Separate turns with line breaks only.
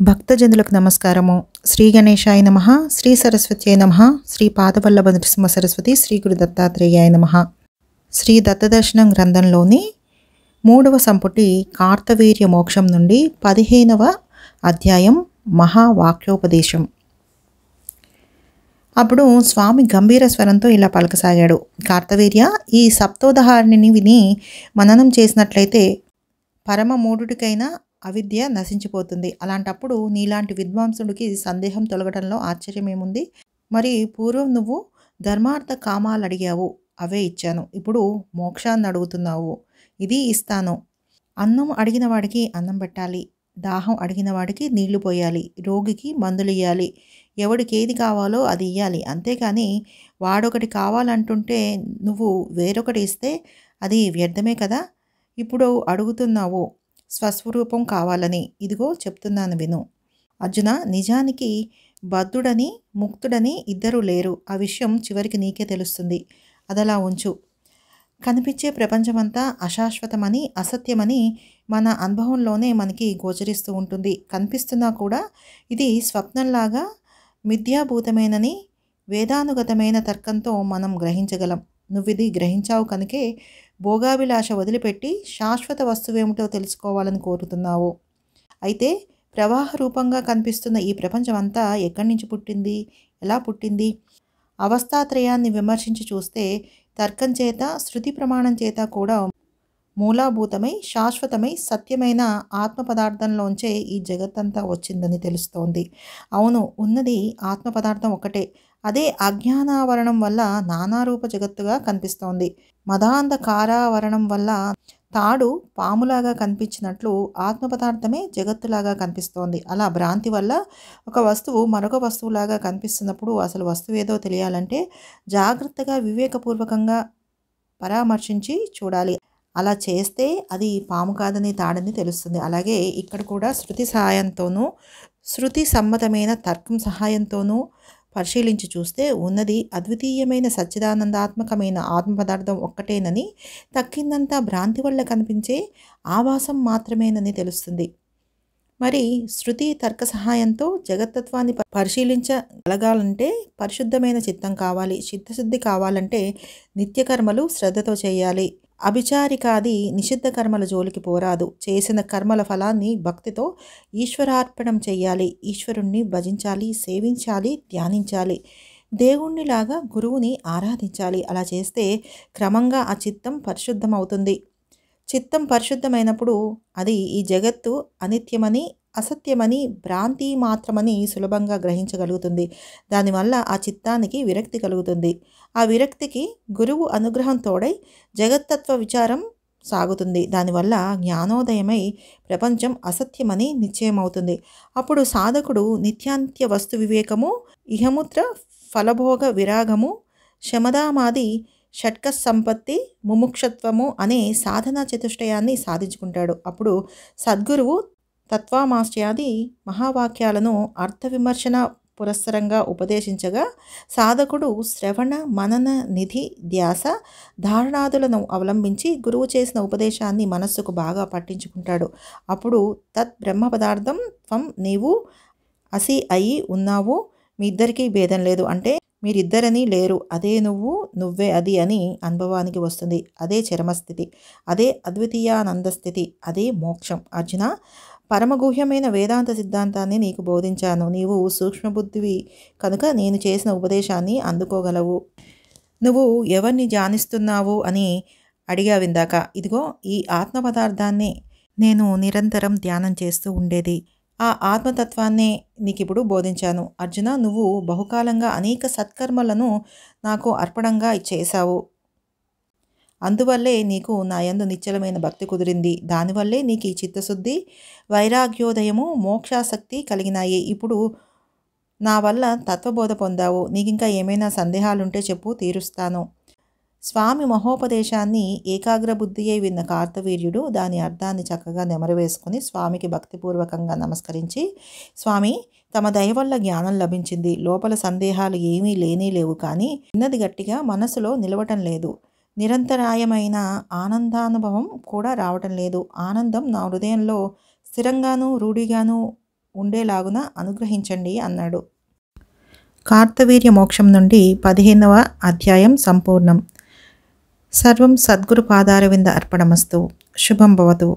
భక్తజనులకు నమస్కారము. శ్రీ గణేశాయ నమః, శ్రీ సరస్వత్యై నమః, శ్రీ పాదవల్లభ నృసింహ సరస్వతి, శ్రీ గురు దత్తాత్రేయాయ నమః. శ్రీ దత్తదర్శనం గ్రంథంలోని 3వ సంపుటి కార్తవీర్య మోక్షం నుండి 15వ అధ్యాయం మహావాక్యోపదేశం. అప్పుడు స్వామి గంభీర స్వరంతో ఇలా పలకసాగాడు. కార్తవీర్య, ఈ సప్తోదాహరణిని విని మననం చేసినట్లయితే పరమ మూఢుడికైనా అవిద్య నశించిపోతుంది. అలాంటప్పుడు నీలాంటి విద్వాంసుడికి సందేహం తొలగటంలో ఆశ్చర్యమేముంది? మరి పూర్వం నువ్వు ధర్మార్థ కామాలు అడిగావు, అవే ఇచ్చాను. ఇప్పుడు మోక్షాన్ని అడుగుతున్నావు, ఇది ఇస్తాను. అన్నం అడిగిన వాడికి అన్నం పెట్టాలి, దాహం అడిగిన వాడికి నీళ్లు పోయాలి, రోగికి మందులు ఇవ్వాలి, ఎవడికి ఏది కావాలో అది ఇవ్వాలి. అంతేకాని వాడొకటి కావాలంటుంటే నువ్వు వేరొకటి ఇస్తే అది వ్యర్థమే కదా. ఇప్పుడు అడుగుతున్నావు స్వస్వరూపం కావాలని. ఇదిగో చెప్తున్నాను విను. అర్జున, నిజానికి బద్ధుడని ముక్తుడని ఇద్దరు లేరు. ఆ విషయం చివరికి నీకే తెలుస్తుంది. అదలా ఉంచు. కనిపించే ప్రపంచమంతా అశాశ్వతమని అసత్యమని మన అనుభవంలోనే మనకి గోచరిస్తూ ఉంటుంది. కనిపిస్తున్నా కూడా ఇది స్వప్నంలాగా మిథ్యాభూతమేనని వేదానుగతమైన తర్కంతో మనం గ్రహించగలం. నువ్విది గ్రహించావు కనుకే భోగాభిలాష వదిలిపెట్టి శాశ్వత వస్తువేమిటో తెలుసుకోవాలని కోరుతున్నావు. అయితే ప్రవాహ రూపంగా కనిపిస్తున్న ఈ ప్రపంచం అంతా ఎక్కడి నుంచి పుట్టింది, ఎలా పుట్టింది? అవస్థాత్రయాన్ని విమర్శించి చూస్తే తర్కం చేత శృతి ప్రమాణం చేత కూడా మూలాభూతమై శాశ్వతమై సత్యమైన ఆత్మ పదార్థంలోంచే ఈ జగత్తంతా వచ్చిందని తెలుస్తోంది. అవును, ఉన్నది ఆత్మ పదార్థం ఒకటే. అదే అజ్ఞానావరణం వల్ల నానారూప జగత్తుగా కనిపిస్తోంది. మదాంధకారావరణం వల్ల తాడు పాములాగా కనిపించినట్లు ఆత్మ పదార్థమే జగత్తులాగా కనిపిస్తోంది. అలా భ్రాంతి వల్ల ఒక వస్తువు మరొక వస్తువులాగా కనిపిస్తున్నప్పుడు అసలు వస్తువు ఏదో తెలియాలంటే జాగ్రత్తగా వివేకపూర్వకంగా పరామర్శించి చూడాలి. అలా చేస్తే అది పాము కాదని తాడని తెలుస్తుంది. అలాగే ఇక్కడ కూడా శృతి సహాయంతోనూ శృతి సమ్మతమైన తర్కం సహాయంతోనూ పరిశీలించి చూస్తే ఉన్నది అద్వితీయమైన సచ్చిదానందాత్మకమైన ఆత్మ పదార్థం ఒక్కటేనని, తక్కిందంతా భ్రాంతి వల్ల కనిపించే ఆభాసం మాత్రమేనని తెలుస్తుంది. మరి శృతి తర్క సహాయంతో జగత్తత్వాన్ని పరిశీలించగలగాలంటే పరిశుద్ధమైన చిత్తం కావాలి. చిత్తశుద్ధి కావాలంటే నిత్యకర్మలు శ్రద్ధతో చేయాలి. అభిచారికాది నిషిద్ధ కర్మల జోలికి పోరాదు. చేసిన కర్మల ఫలాన్ని భక్తితో ఈశ్వరార్పణం చెయ్యాలి. ఈశ్వరుణ్ణి భజించాలి, సేవించాలి, ధ్యానించాలి. దేవుణ్ణిలాగా గురువుని ఆరాధించాలి. అలా చేస్తే క్రమంగా ఆ చిత్తం పరిశుద్ధమవుతుంది. చిత్తం పరిశుద్ధమైనప్పుడు అది ఈ జగత్తు అనిత్యమని అసత్యమని భ్రాంతి మాత్రమని సులభంగా గ్రహించగలుగుతుంది. దానివల్ల ఆ చిత్తానికి విరక్తి కలుగుతుంది. ఆ విరక్తికి గురువు అనుగ్రహం తోడై జగత్తత్వ విచారం సాగుతుంది. దానివల్ల జ్ఞానోదయమై ప్రపంచం అసత్యమని నిశ్చయమవుతుంది. అప్పుడు సాధకుడు నిత్యాంత్య వస్తు వివేకము, ఇహముత్ర ఫలభోగ విరాగము, శమదామాది షట్క సంపత్తి, ముముక్షత్వము అనే సాధనా చతుష్టయాన్ని సాధించుకుంటాడు. అప్పుడు సద్గురువు తత్వామాస్యాది మహావాక్యాలను అర్థ విమర్శన పురస్సరంగా ఉపదేశించగా సాధకుడు శ్రవణ మనన నిధి ధ్యాస ధారణాదులను అవలంబించి గురువు చేసిన ఉపదేశాన్ని మనస్సుకు బాగా పట్టించుకుంటాడు. అప్పుడు తత్ బ్రహ్మ పదార్థం త్వం నీవు అసి అయి ఉన్నావు, మీ ఇద్దరికీ భేదం లేదు, అంటే మీరిద్దరని లేరు, అదే నువ్వు, నువ్వే అది అని అనుభవానికి వస్తుంది. అదే చరమస్థితి, అదే అద్వితీయానందస్థితి, అదే మోక్షం. అర్జున, పరమగుహ్యమైన వేదాంత సిద్ధాంతాన్ని నీకు బోధించాను. నీవు సూక్ష్మబుద్ధివి కనుక నేను చేసిన ఉపదేశాన్ని అందుకోగలవు. నువ్వు ఎవరిని ధ్యానిస్తున్నావు అని అడిగావిందాక. ఇదిగో ఈ ఆత్మ పదార్థాన్నే నేను నిరంతరం ధ్యానం చేస్తూ ఉండేది. ఆ ఆత్మతత్వాన్నే నీకిప్పుడు బోధించాను. అర్జున, నువ్వు బహుకాలంగా అనేక సత్కర్మలను నాకు అర్పణంగా చేశావు. అందువల్లే నీకు నా యందు నిశ్చలమైన భక్తి కుదిరింది. దానివల్లే నీకు ఈ చిత్తశుద్ధి, వైరాగ్యోదయము, మోక్షాసక్తి కలిగినాయి. ఇప్పుడు నా వల్ల తత్వబోధ పొందావు. నీకింకా ఏమైనా సందేహాలుంటే చెప్పు, తీరుస్తాను. స్వామి మహోపదేశాన్ని ఏకాగ్ర బుద్ధి అయి విన్న కార్తవీర్యుడు దాని అర్థాన్ని చక్కగా నెమరవేసుకుని స్వామికి భక్తిపూర్వకంగా నమస్కరించి, స్వామి, తమ దయ వల్ల జ్ఞానం లభించింది. లోపల సందేహాలు ఏమీ లేవు, కానీ విన్నది గట్టిగా మనసులో నిలవటం లేదు. నిరంతరాయమైన ఆనందానుభవం కూడా రావటం లేదు. ఆనందం నా హృదయంలో స్థిరంగానూ రూఢిగానూ ఉండేలాగున అనుగ్రహించండి అన్నాడు. కార్తవీర్య మోక్షం నుండి 15వ అధ్యాయం సంపూర్ణం. సర్వం సద్గురు పాదారవింద అర్పణమస్తు. శుభం భవతు.